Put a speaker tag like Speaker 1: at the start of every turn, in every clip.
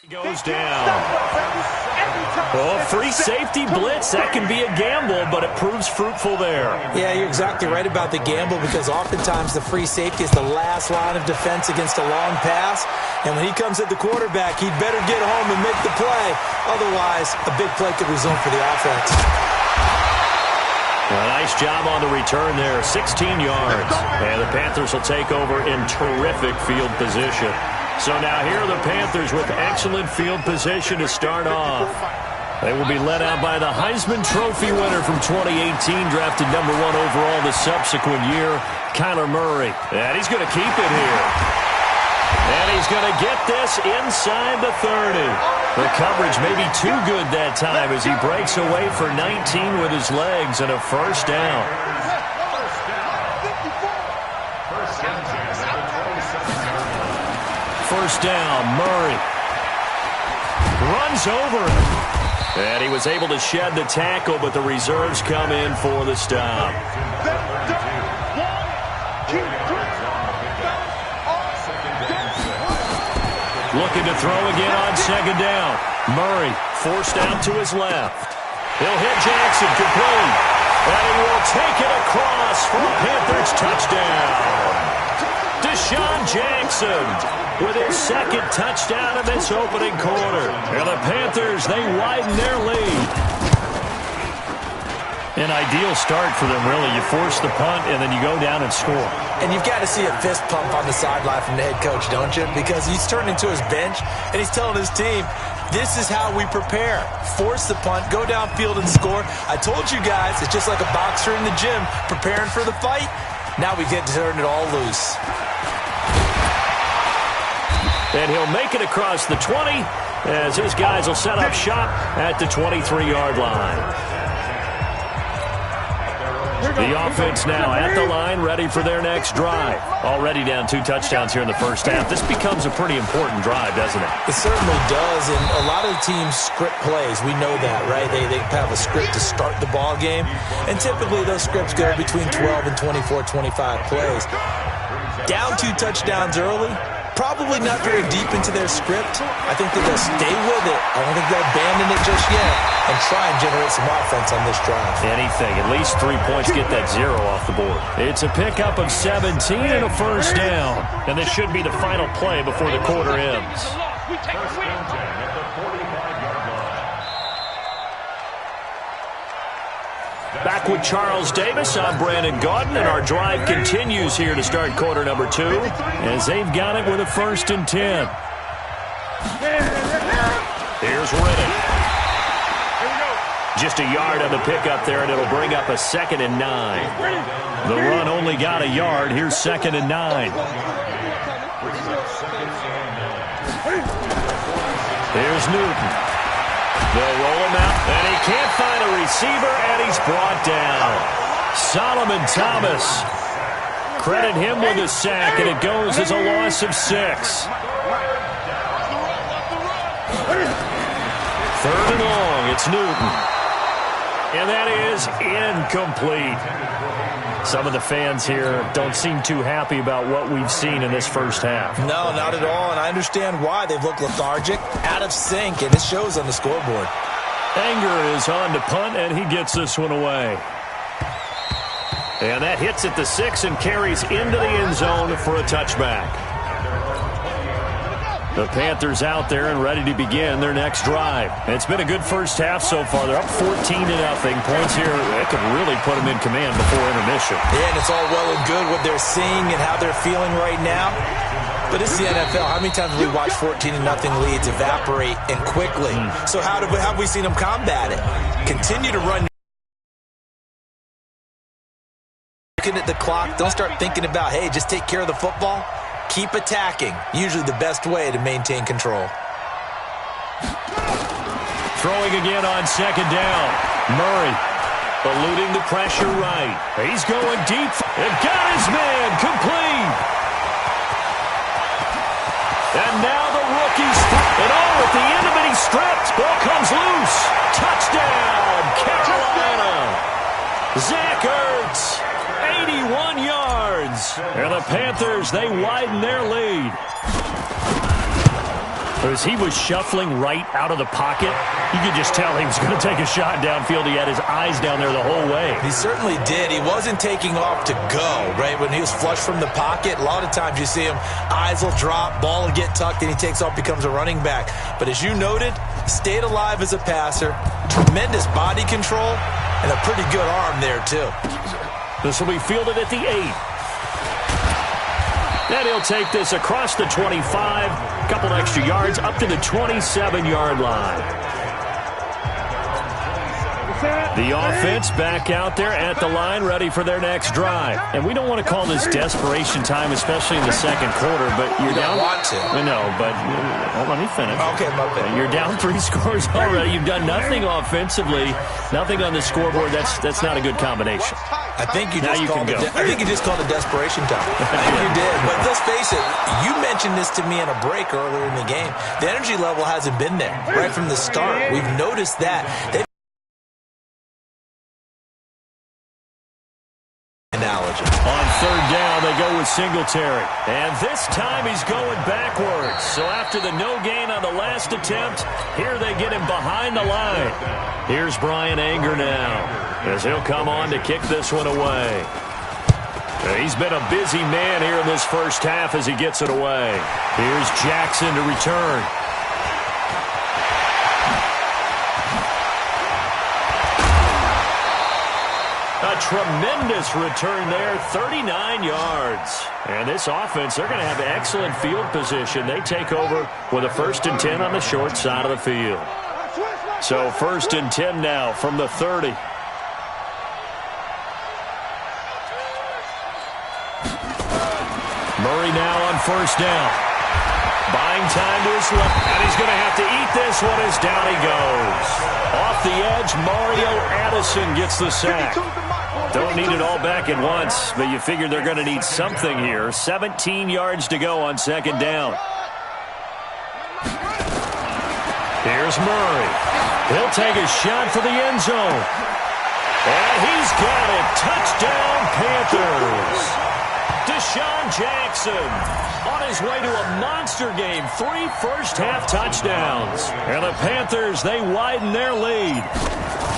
Speaker 1: Goes down. Oh, free safety blitz. That can be a gamble, but it proves fruitful there.
Speaker 2: Yeah, you're exactly right about the gamble because oftentimes the free safety is the last line of defense against a long pass. And when he comes at the quarterback, he'd better get home and make the play. Otherwise, a big play could result for the offense.
Speaker 1: A nice job on the return there, 16 yards. And the Panthers will take over in terrific field position. So now here are the Panthers with excellent field position to start off. They will be led out by the Heisman Trophy winner from 2018, drafted #1 overall the subsequent year, Kyler Murray. And he's going to keep it here. And he's going to get this inside the 30. The coverage may be too good that time as he breaks away for 19 with his legs and a first down. First down, Murray runs over him. And he was able to shed the tackle, but the reserves come in for the stop. Looking to throw again on second down. Murray forced out to his left. He'll hit Jackson complete. And he will take it across for a Panthers touchdown. Deshaun Jackson with his second touchdown in this opening quarter. And the Panthers, they widen their lead. An ideal start for them, really. You force the punt, and then you go down and score.
Speaker 2: And you've got to see a fist pump on the sideline from the head coach, don't you? Because he's turned into his bench, and he's telling his team, this is how we prepare. Force the punt, go downfield and score. I told you guys, it's just like a boxer in the gym preparing for the fight. Now we get to turn it all loose.
Speaker 1: And he'll make it across the 20 as his guys will set up shop at the 23-yard line. The offense now at the line, ready for their next drive. Already down 2 touchdowns here in the first half. This becomes a pretty important drive, doesn't it?
Speaker 2: It certainly does, and a lot of teams script plays. We know that, right? They have a script to start the ball game, and typically those scripts go between 12 and 24, 25 plays. Down 2 touchdowns early, probably not very deep into their script. I think that they'll stay with it. I don't think they'll abandon it just yet and try and generate some offense on this drive.
Speaker 1: Anything. At least 3 points, get that 0 off the board. It's a pickup of 17 and a first down. And this should be the final play before the quarter ends. Back with Charles Davis, I'm Brandon Gaudin, and our drive continues here to start quarter number 2 as they've got it with a 1st and 10. Here's Riddick. Just a yard on the pickup there, and it'll bring up a 2nd and 9. The run only got a yard. Here's 2nd and 9. Here's Newton. They'll roll him out, and he can't find a receiver, and he's brought down. Solomon Thomas. Credit him with a sack, and it goes as a loss of 6. 3rd and long, it's Newton. And that is incomplete. Some of the fans here don't seem too happy about what we've seen in this first half.
Speaker 2: No, not at all, and I understand why. They've looked lethargic, out of sync, and it shows on the scoreboard.
Speaker 1: Anger is on to punt, and he gets this one away. And that hits at the 6 and carries into the end zone for a touchback. The Panthers out there and ready to begin their next drive. It's been a good first half so far. They're up 14-0. Points here, that could really put them in command before intermission.
Speaker 2: Yeah, and it's all well and good what they're seeing and how they're feeling right now. But it's the NFL. How many times have we watched 14-0 leads evaporate and quickly? So how have we seen them combat it? Continue to run. Looking at the clock, don't start thinking about, hey, just take care of the football. Keep attacking. Usually the best way to maintain control.
Speaker 1: Throwing again on 2nd down. Murray eluding the pressure right. He's going deep. And got his man complete. And now the rookie's. And at the end of it, he's stripped. Ball comes loose. Touchdown, Carolina. Zach Ertz. 81 yards. And the Panthers, they widen their lead. As he was shuffling right out of the pocket, you could just tell he was going to take a shot downfield. He had his eyes down there the whole way.
Speaker 2: He certainly did. He wasn't taking off to go, right? When he was flush from the pocket, a lot of times you see him, eyes will drop, ball will get tucked, and he takes off, becomes a running back. But as you noted, stayed alive as a passer, tremendous body control, and a pretty good arm there, too.
Speaker 1: This will be fielded at the 8. And he'll take this across the 25, a couple extra yards, up to the 27-yard line. The offense back out there at the line, ready for their next drive. And we don't want to call this desperation time, especially in the second quarter, but you're down.
Speaker 2: Want to.
Speaker 1: No, but let me finish.
Speaker 2: Okay, my bad.
Speaker 1: You're down 3 scores already. You've done nothing offensively, nothing on the scoreboard. That's not a good combination.
Speaker 2: I think you just called it desperation time. I think you did. But let's face it, you mentioned this to me in a break earlier in the game. The energy level hasn't been there right from the start. We've noticed that.
Speaker 1: On third down, they go with Singletary. And this time he's going backwards. So after the no gain on the last attempt, here they get him behind the line. Here's Brian Anger now, as he'll come on to kick this one away. He's been a busy man here in this first half as he gets it away. Here's Jackson to return. A tremendous return there, 39 yards. And this offense, they're going to have excellent field position. They take over with a 1st and 10 on the short side of the field. So 1st and 10 now from the 30. Murray now on 1st down. Buying time to his left, and he's going to have to eat this one as down he goes. Off the edge, Mario Addison gets the sack. Don't need it all back at once, but you figure they're going to need something here. 17 yards to go on 2nd down. Here's Murray. He'll take a shot for the end zone. And he's got it. Touchdown, Panthers. Deshaun Jackson on his way to a monster game. 3 first-half touchdowns. And the Panthers, they widen their lead.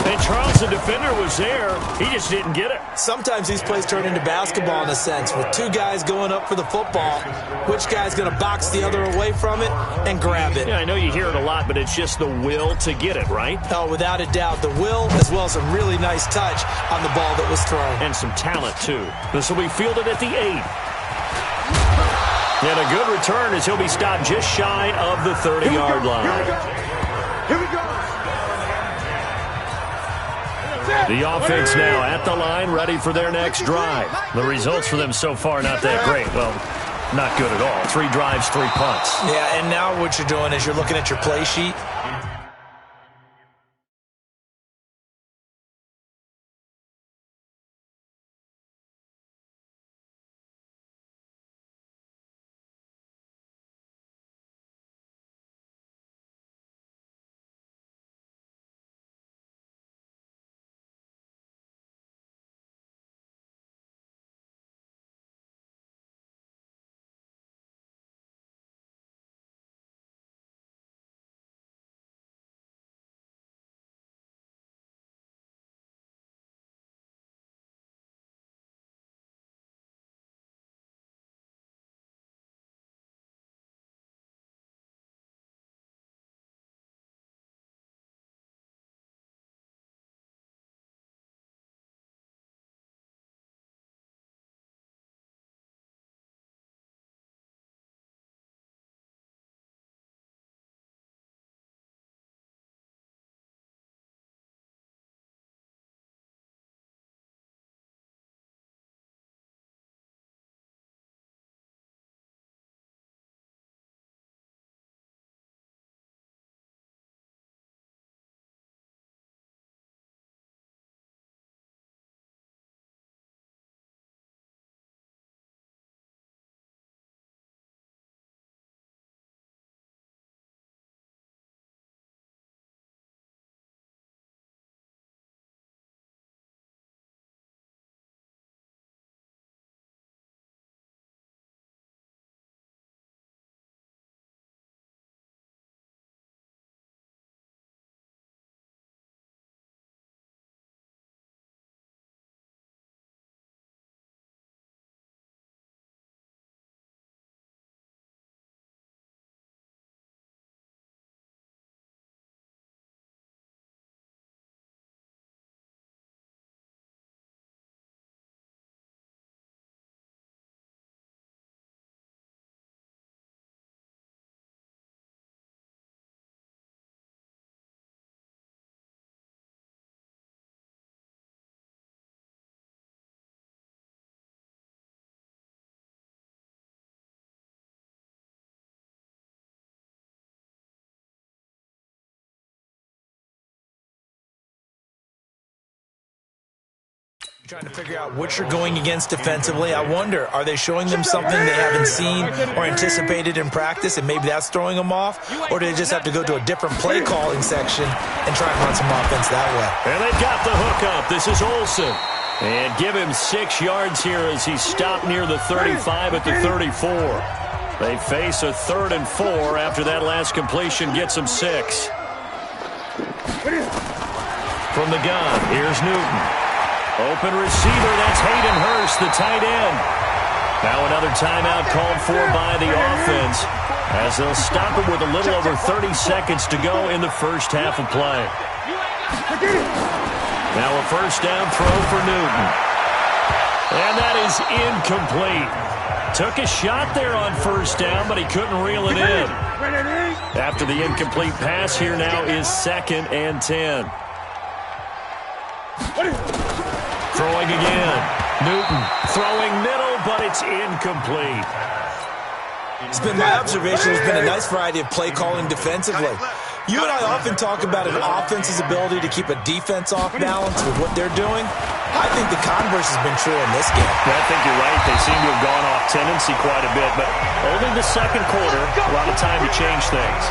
Speaker 1: And Charles, the defender, was there. He just didn't get it.
Speaker 2: Sometimes these plays turn into basketball in a sense, with 2 guys going up for the football. Which guy's going to box the other away from it and grab it?
Speaker 1: Yeah, I know you hear it a lot, but it's just the will to get it, right?
Speaker 2: Oh, without a doubt. The will, as well as some really nice touch on the ball that was thrown.
Speaker 1: And some talent, too. This will be fielded at the 8. And a good return as he'll be stopped just shy of the 30-yard line.
Speaker 3: Here we go.
Speaker 1: The offense now at the line, ready for their next drive. The results for them so far, not that great. Well, not good at all. 3 drives, 3 punts.
Speaker 2: Yeah, and now what you're doing is you're looking at your play sheet. Trying to figure out what you're going against defensively. I wonder, are they showing them something they haven't seen or anticipated in practice, and maybe that's throwing them off? Or do they just have to go to a different play calling section and try and run some offense that way?
Speaker 1: And they've got the hook up. This is Olsen. And give him 6 yards here as he stopped near the 35 at the 34. They face a 3rd and 4 after that last completion gets them 6. From the gun, here's Newton. Open receiver, that's Hayden Hurst, the tight end. Now another timeout called for by the offense as they'll stop it with a little over 30 seconds to go in the first half of play. Now a first down throw for Newton. And that is incomplete. Took a shot there on first down, but he couldn't reel it in. After the incomplete pass, here now is 2nd and 10. Throwing again. Newton throwing middle, but it's incomplete.
Speaker 2: It's been my observation. There's been a nice variety of play calling defensively. You and I often talk about an offense's ability to keep a defense off balance with what they're doing. I think the converse has been true in this game.
Speaker 1: I think you're right. They seem to have gone off tendency quite a bit, but only the second quarter, a lot of time to change things.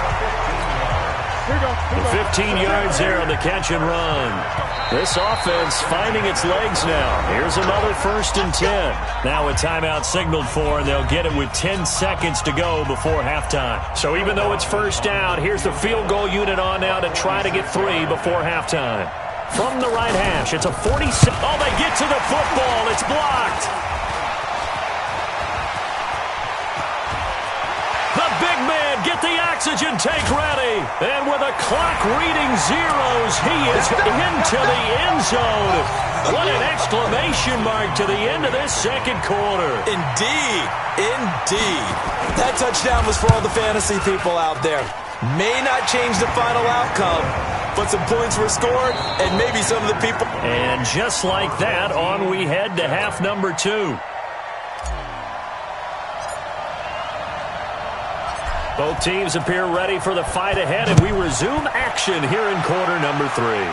Speaker 1: 15 yards there on the catch and run. This offense finding its legs now. Here's another 1st and 10. Now a timeout signaled for, and they'll get it with 10 seconds to go before halftime. So even though it's first down, here's the field goal unit on now to try to get 3 before halftime. From the right hash, it's a 47. Oh, they get to the football. It's blocked. The big man, get the oxygen tank ready. And with a clock reading zeros, he is into the end zone. What an exclamation mark to the end of this second quarter.
Speaker 2: Indeed. Indeed. That touchdown was for all the fantasy people out there. May not change the final outcome, but some points were scored, and maybe some of the people.
Speaker 1: And just like that, on we head to half number 2. Both teams appear ready for the fight ahead, and we resume action here in quarter number 3.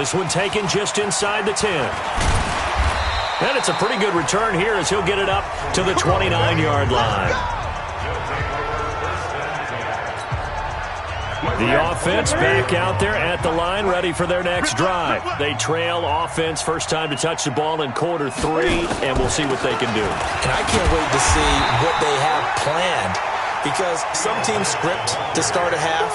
Speaker 1: This one taken just inside the 10. And it's a pretty good return here as he'll get it up to the 29-yard line. The offense back out there at the line, ready for their next drive. They trail offense, first time to touch the ball in quarter 3, and we'll see what they can do.
Speaker 2: And I can't wait to see what they have planned. Because some teams script to start a half.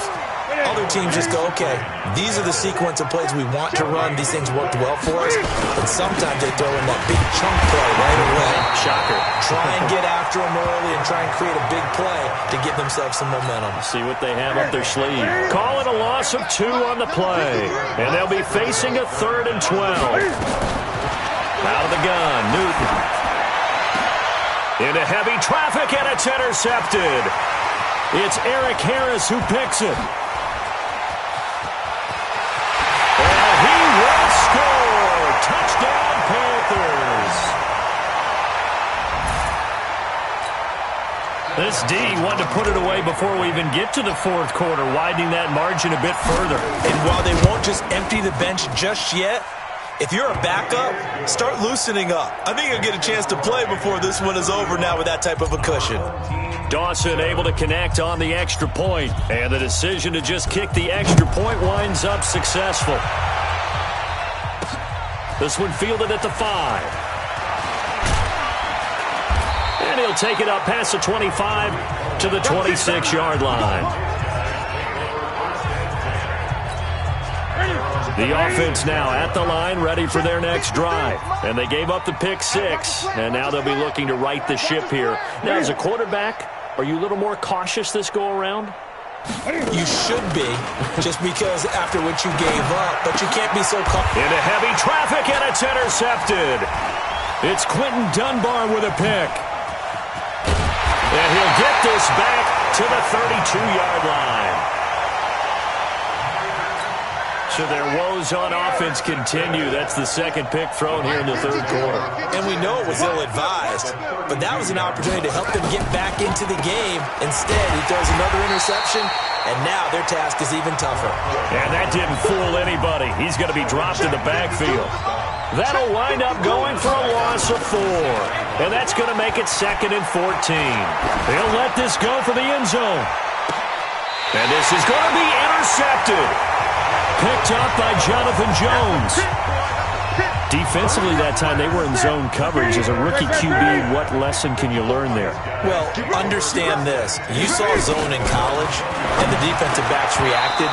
Speaker 2: Other teams just go, okay, these are the sequence of plays we want to run. These things worked well for us. But sometimes they throw in that big chunk play right away.
Speaker 1: Shocker.
Speaker 2: Try and get after them early and try and create a big play to give themselves some momentum.
Speaker 1: See what they have up their sleeve. Call it a loss of 2 on the play. And they'll be facing a 3rd and 12. Out of the gun, Newton. Into heavy traffic, and it's intercepted. It's Eric Harris who picks it. And he will score. Touchdown, Panthers. This D wanted to put it away before we even get to the 4th quarter, widening that margin a bit further.
Speaker 2: And while they won't just empty the bench just yet, if you're a backup, start loosening up. I think you'll get a chance to play before this one is over now with that type of a cushion.
Speaker 1: Dawson able to connect on the extra point, and the decision to just kick the extra point winds up successful. This one fielded at the 5. And he'll take it up past the 25 to the 26-yard line. The offense now at the line, ready for their next drive. And they gave up the pick 6, and now they'll be looking to right the ship here. Now, as a quarterback, are you a little more cautious this go-around?
Speaker 2: You should be, just because after what you gave up, but you can't be so cautious.
Speaker 1: Into heavy traffic, and it's intercepted. It's Quentin Dunbar with a pick. And he'll get this back to the 32-yard line. So their woes on offense continue. That's the second pick thrown here in the 3rd quarter.
Speaker 2: And we know it was ill-advised, but that was an opportunity to help them get back into the game. Instead, he throws another interception, and now their task is even tougher.
Speaker 1: And that didn't fool anybody. He's going to be dropped in the backfield. That'll wind up going for a loss of 4. And that's going to make it 2nd and 14. They'll let this go for the end zone. And this is going to be intercepted. Picked up by Jonathan Jones. Defensively that time, they were in zone coverage. As a rookie QB, what lesson can you learn there?
Speaker 2: Well, understand this. You saw zone in college, and the defensive backs reacted,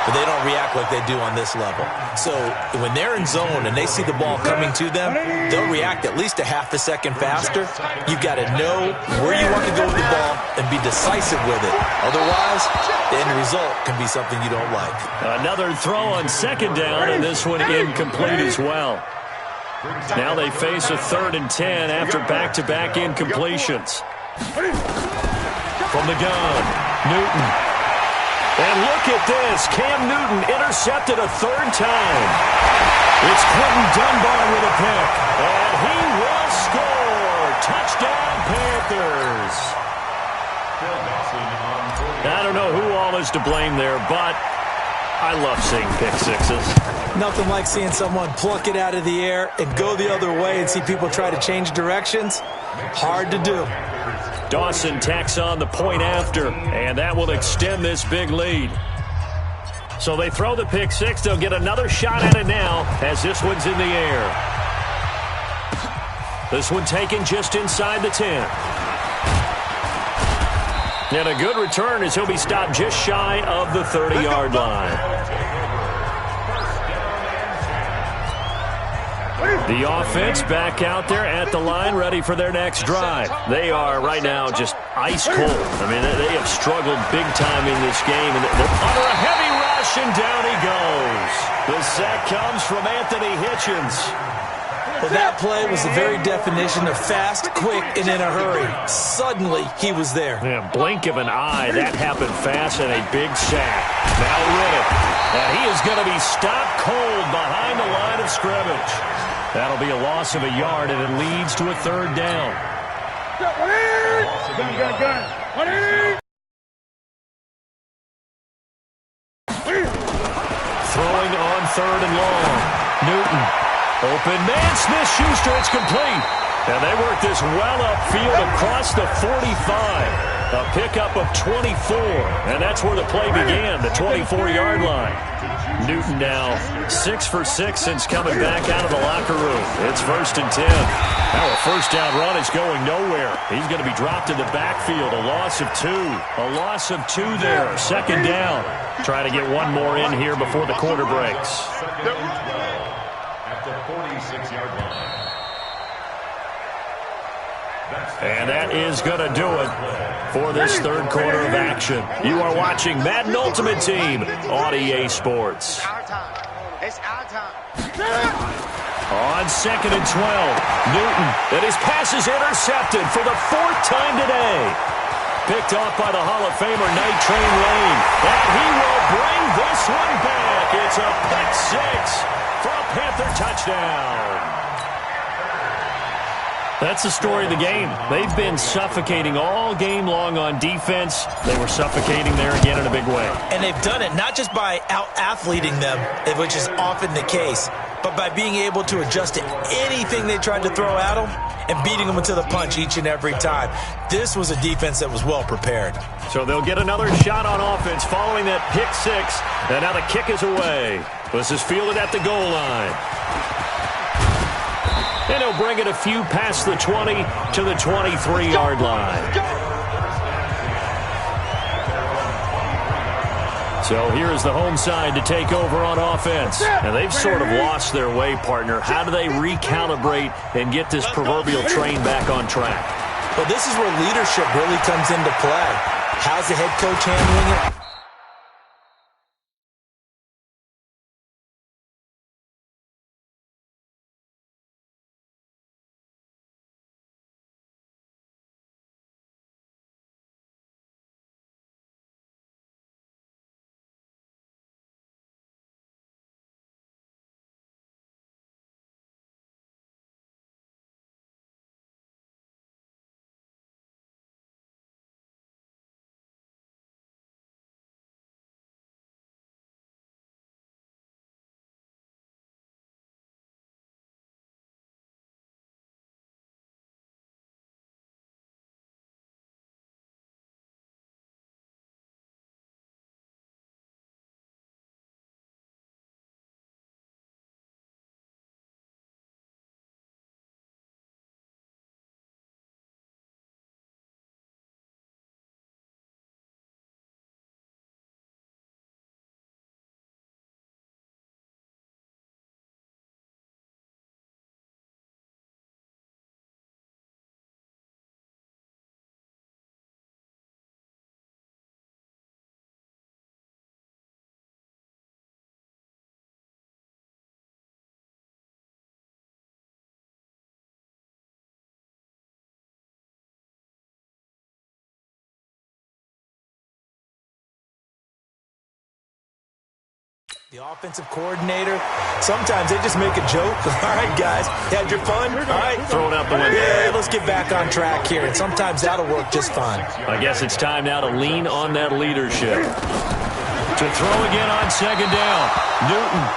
Speaker 2: but they don't react like they do on this level. So when they're in zone and they see the ball coming to them, they'll react at least a half a second faster. You've got to know where you want to go with the ball and be decisive with it. Otherwise, the end result can be something you don't like.
Speaker 1: Another throw on 2nd down, and this one incomplete as well. Now they face a 3rd and 10 after back-to-back incompletions. From the gun, Newton. And look at this. Cam Newton intercepted a 3rd time. It's Quentin Dunbar with a pick. And he will score. Touchdown, Panthers. I don't know who all is to blame there, but I love seeing pick sixes.
Speaker 2: Nothing like seeing someone pluck it out of the air and go the other way and see people try to change directions. Hard to do.
Speaker 1: Dawson tacks on the point after, and that will extend this big lead. So they throw the pick six. They'll get another shot at it now as this one's in the air. This one taken just inside the 10. And a good return as he'll be stopped just shy of the 30-yard line. The offense back out there at the line, ready for their next drive. They are right now just ice cold. I mean, they have struggled big time in this game. And they're under a heavy rush, and down he goes. The sack comes from Anthony Hitchens.
Speaker 2: Well, that play was the very definition of fast, quick, and in a hurry. Suddenly, he was there.
Speaker 1: Yeah, blink of an eye. That happened fast, and a big sack. Now Riddick. And he is going to be stopped cold behind the line of scrimmage. That'll be a loss of a yard, and it leads to a 3rd down. Throwing on 3rd and long. Newton. Open man, Smith-Schuster, it's complete. And they work this well upfield across the 45. A pickup of 24. And that's where the play began, the 24-yard line. Newton now 6 for 6 since coming back out of the locker room. It's 1st and 10. Now a 1st down run is going nowhere. He's going to be dropped in the backfield. A loss of 2. A loss of 2 there. 2nd down. Trying to get one more in here before the quarter breaks. At the 46-yard line. And that is going to do it for this 3rd quarter of action. You are watching Madden Ultimate Team on EA Sports.
Speaker 3: It's our time.
Speaker 1: On 2nd and 12, Newton, and his pass is intercepted for the 4th time today. Picked off by the Hall of Famer Night Train Lane. And he will bring this one back. It's a pick six for a Panther touchdown. That's the story of the game. They've been suffocating all game long on defense. They were suffocating there again in a big way.
Speaker 2: And they've done it not just by out-athleting them, which is often the case, but by being able to adjust to anything they tried to throw at them and beating them into the punch each and every time. This was a defense that was well prepared.
Speaker 1: So they'll get another shot on offense following that pick six. And now the kick is away. This is fielded at the goal line. And he'll bring it a few past the 20 to the 23-yard line. So here is the home side to take over on offense. And they've sort of lost their way, partner. How do they recalibrate and get this proverbial train back on track?
Speaker 2: Well, this is where leadership really comes into play. How's the head coach handling it? The offensive coordinator, sometimes they just make a joke. All right, guys, had your fun? All right.
Speaker 1: Throw it out the window.
Speaker 2: Yeah, let's get back on track here. And sometimes that'll work just fine.
Speaker 1: I guess it's time now to lean on that leadership. To throw again on second down. Newton.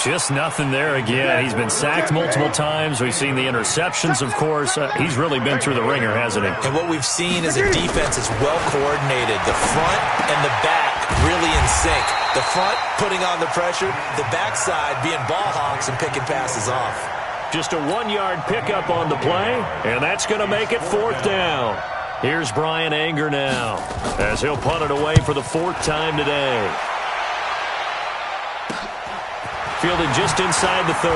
Speaker 1: Just nothing there again. He's been sacked multiple times. We've seen the interceptions, of course. He's really been through the ringer, hasn't he?
Speaker 2: And what we've seen is a defense that's well coordinated. The front and the back really in sync. The front putting on the pressure, the backside being ball hawks and picking passes off.
Speaker 1: Just a 1-yard pickup on the play, and that's going to make it 4th down. Here's Brian Anger now, as he'll punt it away for the 4th time today. Fielded just inside the 30.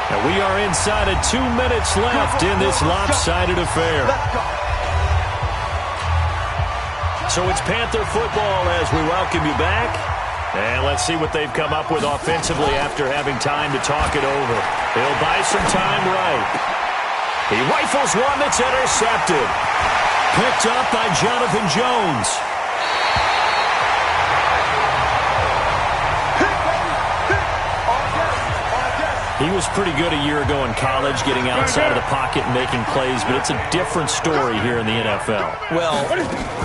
Speaker 1: And we are inside of 2 minutes left in this lopsided affair. So it's Panther football as we welcome you back. And let's see what they've come up with offensively after having time to talk it over. He'll buy some time right. He rifles one that's intercepted. Picked up by Jonathan Jones. He was pretty good a year ago in college, getting outside of the pocket and making plays, but it's a different story here in the NFL.
Speaker 2: Well,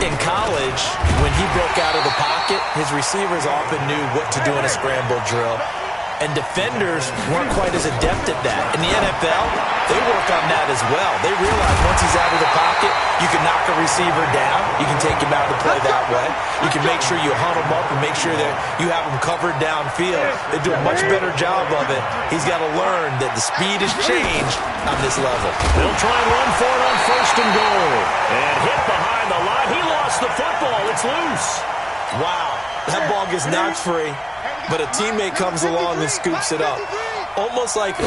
Speaker 2: in college, when he broke out of the pocket, his receivers often knew what to do in a scramble drill, and defenders weren't quite as adept at that. In the NFL, they work on that as well. They realize once he's out of the pocket, you can knock a receiver down. You can take him out of the play that way. You can make sure you hunt him up and make sure that you have him covered downfield. They do a much better job of it. He's got to learn that the speed has changed on this level.
Speaker 1: They'll try and run for it on 1st and goal. And hit behind the line. He lost the football. It's loose.
Speaker 2: Wow. That ball gets knocked free, but a teammate comes along and scoops it up. It's almost like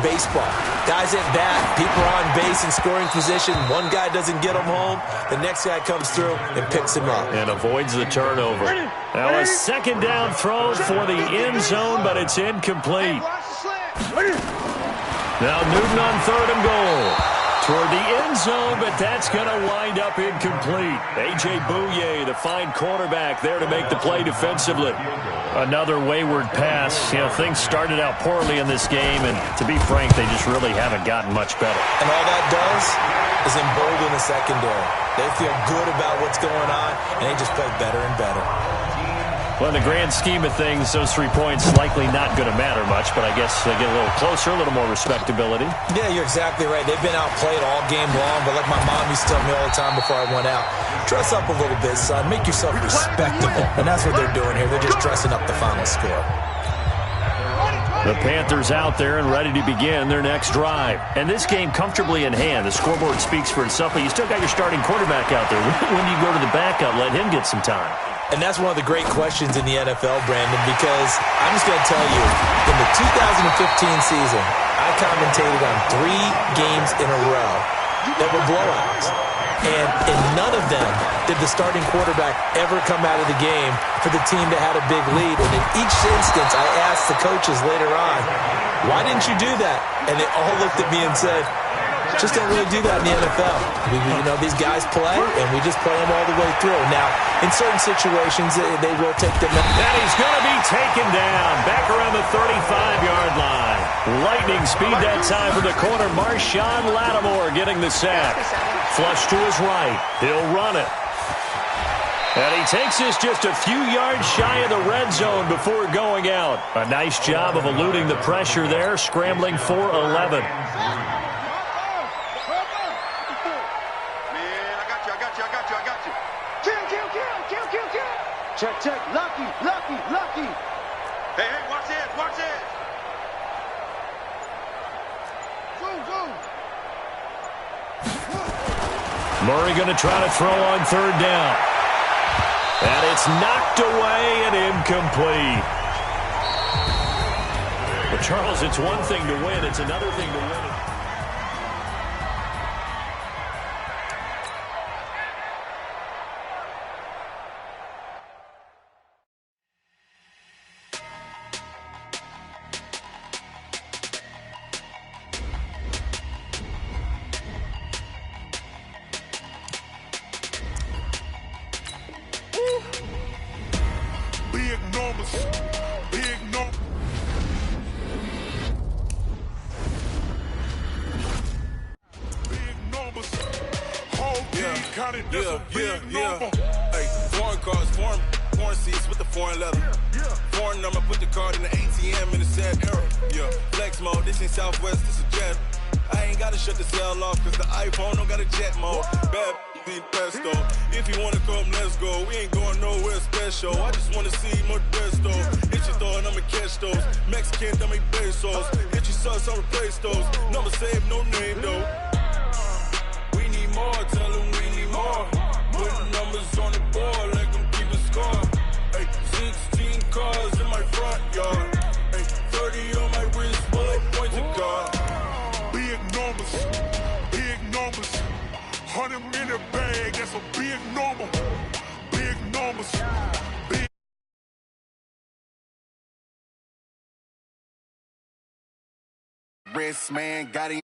Speaker 2: baseball. Guys at bat, people are on base in scoring position. One guy doesn't get him home. The next guy comes through and picks him up.
Speaker 1: And avoids the turnover. Now a 2nd down throw for the end zone, but it's incomplete. Now Newton on 3rd and goal. Toward the end zone, but that's going to wind up incomplete. A.J. Bouye, the fine cornerback, there to make the play defensively. Another wayward pass. Things started out poorly in this game, and to be frank, they just really haven't gotten much better.
Speaker 2: And all that does is embolden the secondary. They feel good about what's going on, and they just play better and better.
Speaker 1: Well, in the grand scheme of things, those 3 points likely not going to matter much, but I guess they get a little closer, a little more respectability.
Speaker 2: Yeah, you're exactly right. They've been outplayed all game long, but like my mom used to tell me all the time before I went out, dress up a little bit, son. Make yourself respectable. And that's what they're doing here. They're just dressing up the final score.
Speaker 1: The Panthers out there and ready to begin their next drive. And this game comfortably in hand. The scoreboard speaks for itself, but you still got your starting quarterback out there. When you go to the backup, let him get some time.
Speaker 2: And that's one of the great questions in the NFL, Brandon, because I'm just going to tell you, in the 2015 season, I commentated on 3 games in a row that were blowouts. And in none of them did the starting quarterback ever come out of the game for the team that had a big lead. And in each instance, I asked the coaches later on, why didn't you do that? And they all looked at me and said, just don't really do that in the NFL. These guys play, and we just play them all the way through. Now, in certain situations, they will take them.
Speaker 1: And he's going to be taken down back around the 35-yard line. Lightning speed that time for the corner. Marshawn Lattimore getting the sack. Flush to his right. He'll run it. And he takes us just a few yards shy of the red zone before going out. A nice job of eluding the pressure there, scrambling for 11.
Speaker 3: Check. Lucky. Hey, watch this. Zoom.
Speaker 1: Murray going to try to throw on 3rd down. And it's knocked away and incomplete. Well, Charles, it's one thing to win. It's another thing to win it.
Speaker 4: numbers. Big numbers. Big numbers. Whole team counted this a big number.
Speaker 5: Hey, foreign cars, foreign seats with the foreign leather. Foreign number, put the card in the ATM in the sad era. Yeah, flex mode, this ain't Southwest, this a jet. I ain't gotta shut the cell off, cause the iPhone don't got a jet mode. Bad need pesto. If you wanna come, let's go. We ain't going nowhere special. I just wanna see more desto. Hit your throw and I'ma catch those. Mexican, that make pesos. Hit your sus, I'll replace those. Number save, no name though. We need more, tell them we need more. Putting numbers on the board, let them keep a score. Hey, 16 cars in my front yard. Hey, 30 on my wrist, bullet points of God.
Speaker 4: Big numbers. Big numbers. 100 in a bag, that's a big number. Big numbers. Big.
Speaker 5: Wrist man got him.